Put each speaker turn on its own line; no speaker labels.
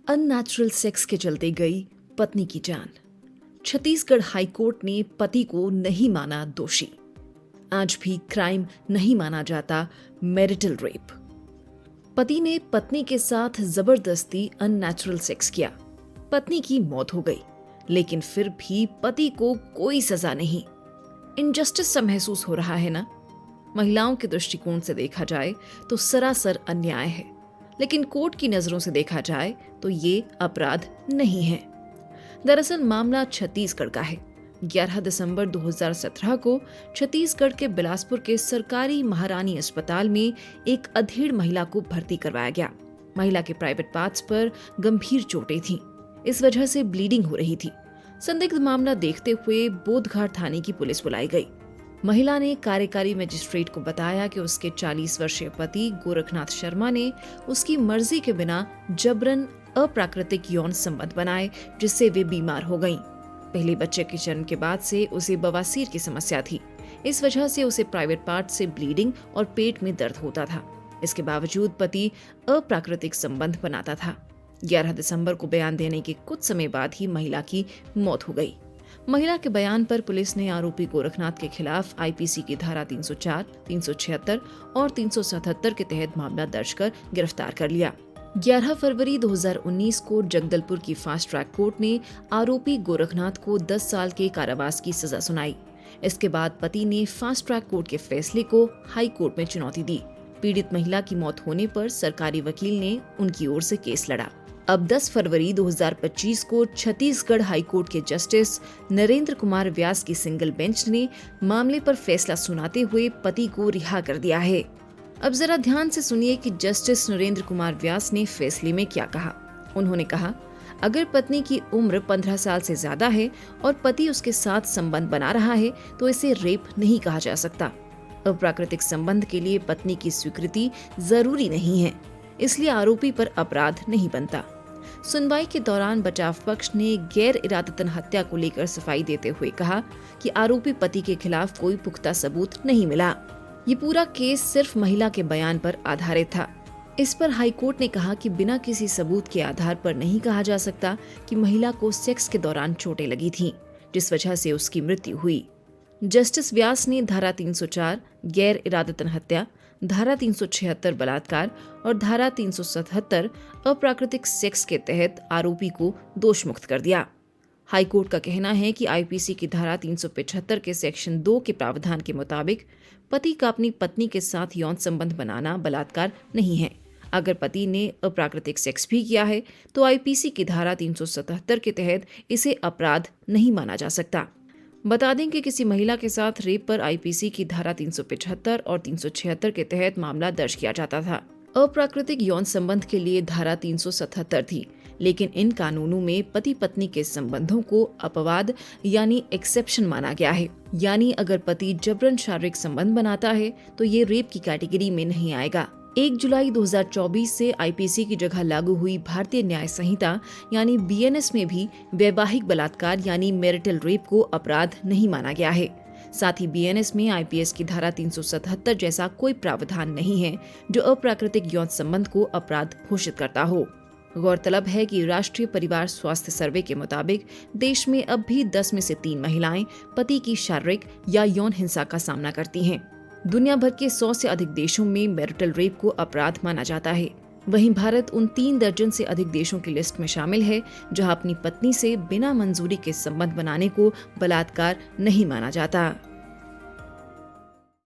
Unnatural sex के चलते गई पत्नी की जान। छत्तीसगढ़ हाईकोर्ट ने पति को नहीं माना दोषी। आज भी क्राइम नहीं माना जाता मैरिटल रेप। पति ने पत्नी के साथ जबरदस्ती अननेचुरल सेक्स किया। पत्नी की मौत हो गई, लेकिन फिर भी पति को कोई सजा नहीं। इनजस्टिस सा महसूस हो रहा है ना? महिलाओं के दृष्टिकोण से देखा जाए तो सरासर अन्याय है, लेकिन कोर्ट की नजरों से देखा जाए तो ये अपराध नहीं है। दरअसल मामला छत्तीसगढ़ का है। 11 दिसंबर 2017 को छत्तीसगढ़ के बिलासपुर के सरकारी महारानी अस्पताल में एक अधेड़ महिला को भर्ती करवाया गया। महिला के प्राइवेट पार्ट्स पर गंभीर चोटें थीं। इस वजह से ब्लीडिंग हो रही थी। संदिग्ध मामला देखते हुए बोधघाट थाने की पुलिस बुलाई गई। महिला ने कार्यकारी मजिस्ट्रेट को बताया कि उसके 40 वर्षीय पति गोरखनाथ शर्मा ने उसकी मर्जी के बिना जबरन अप्राकृतिक यौन संबंध बनाए, जिससे वे बीमार हो गईं। पहले बच्चे के जन्म के बाद से उसे बवासीर की समस्या थी। इस वजह से उसे प्राइवेट पार्ट से ब्लीडिंग और पेट में दर्द होता था। इसके बावजूद पति अप्राकृतिक संबंध बनाता था। 11 दिसंबर को बयान देने के कुछ समय बाद ही महिला की मौत हो गई। महिला के बयान पर पुलिस ने आरोपी गोरखनाथ के खिलाफ आईपीसी की धारा 304, 376 और 377 के तहत मामला दर्ज कर गिरफ्तार कर लिया। 11 फरवरी 2019 को जगदलपुर की फास्ट ट्रैक कोर्ट ने आरोपी गोरखनाथ को 10 साल के कारावास की सजा सुनाई। इसके बाद पति ने फास्ट ट्रैक कोर्ट के फैसले को हाई कोर्ट में चुनौती दी। पीड़ित महिला की मौत होने पर सरकारी वकील ने उनकी ओर से केस लड़ा। अब 10 फरवरी 2025 को छत्तीसगढ़ हाईकोर्ट के जस्टिस नरेंद्र कुमार व्यास की सिंगल बेंच ने मामले पर फैसला सुनाते हुए पति को रिहा कर दिया है। अब जरा ध्यान से सुनिए कि जस्टिस नरेंद्र कुमार व्यास ने फैसले में क्या कहा। उन्होंने कहा, अगर पत्नी की उम्र 15 साल से ज्यादा है और पति उसके साथ संबंध बना रहा है तो इसे रेप नहीं कहा जा सकता। अप्राकृतिक संबंध के लिए पत्नी की स्वीकृति जरूरी नहीं है, इसलिए आरोपी पर अपराध नहीं बनता। सुनवाई के दौरान बचाव पक्ष ने गैर इरादतन हत्या को लेकर सफाई देते हुए कहा कि आरोपी पति के खिलाफ कोई पुख्ता सबूत नहीं मिला। ये पूरा केस सिर्फ महिला के बयान पर आधारित था। इस पर हाईकोर्ट ने कहा कि बिना किसी सबूत के आधार पर नहीं कहा जा सकता कि महिला को सेक्स के दौरान चोटें लगी थीं, जिस वजह से उसकी मृत्यु हुई। जस्टिस व्यास ने धारा 304 गैर इरादतन हत्या, धारा 376 बलात्कार और धारा 377 अप्राकृतिक सेक्स के तहत आरोपी को दोष मुक्त कर दिया। हाईकोर्ट का कहना है कि आईपीसी की धारा 375 के सेक्शन 2 के प्रावधान के मुताबिक पति का अपनी पत्नी के साथ यौन संबंध बनाना बलात्कार नहीं है। अगर पति ने अप्राकृतिक सेक्स भी किया है तो आईपीसी की धारा 377 के तहत इसे अपराध नहीं माना जा सकता। बता दें कि किसी महिला के साथ रेप पर आईपीसी की धारा 375 और 376 के तहत मामला दर्ज किया जाता था। अप्राकृतिक यौन संबंध के लिए धारा 377 थी, लेकिन इन कानूनों में पति पत्नी के संबंधों को अपवाद यानी एक्सेप्शन माना गया है। यानी अगर पति जबरन शारीरिक संबंध बनाता है तो ये रेप की कैटेगरी में नहीं आएगा। 1 जुलाई 2024 से आईपीसी की जगह लागू हुई भारतीय न्याय संहिता यानी बीएनएस में भी वैवाहिक बलात्कार यानी मैरिटल रेप को अपराध नहीं माना गया है। साथ ही बीएनएस में आईपीएस की धारा 377 जैसा कोई प्रावधान नहीं है जो अप्राकृतिक यौन संबंध को अपराध घोषित करता हो। गौरतलब है कि राष्ट्रीय परिवार स्वास्थ्य सर्वे के मुताबिक देश में अब भी 10 में से 3 महिलाएं पति की शारीरिक या यौन हिंसा का सामना करती हैं। दुनिया भर के 100 से अधिक देशों में मैरिटल रेप को अपराध माना जाता है। वहीं भारत उन 3 दर्जन से अधिक देशों की लिस्ट में शामिल है जहां अपनी पत्नी से बिना मंजूरी के संबंध बनाने को बलात्कार नहीं माना जाता।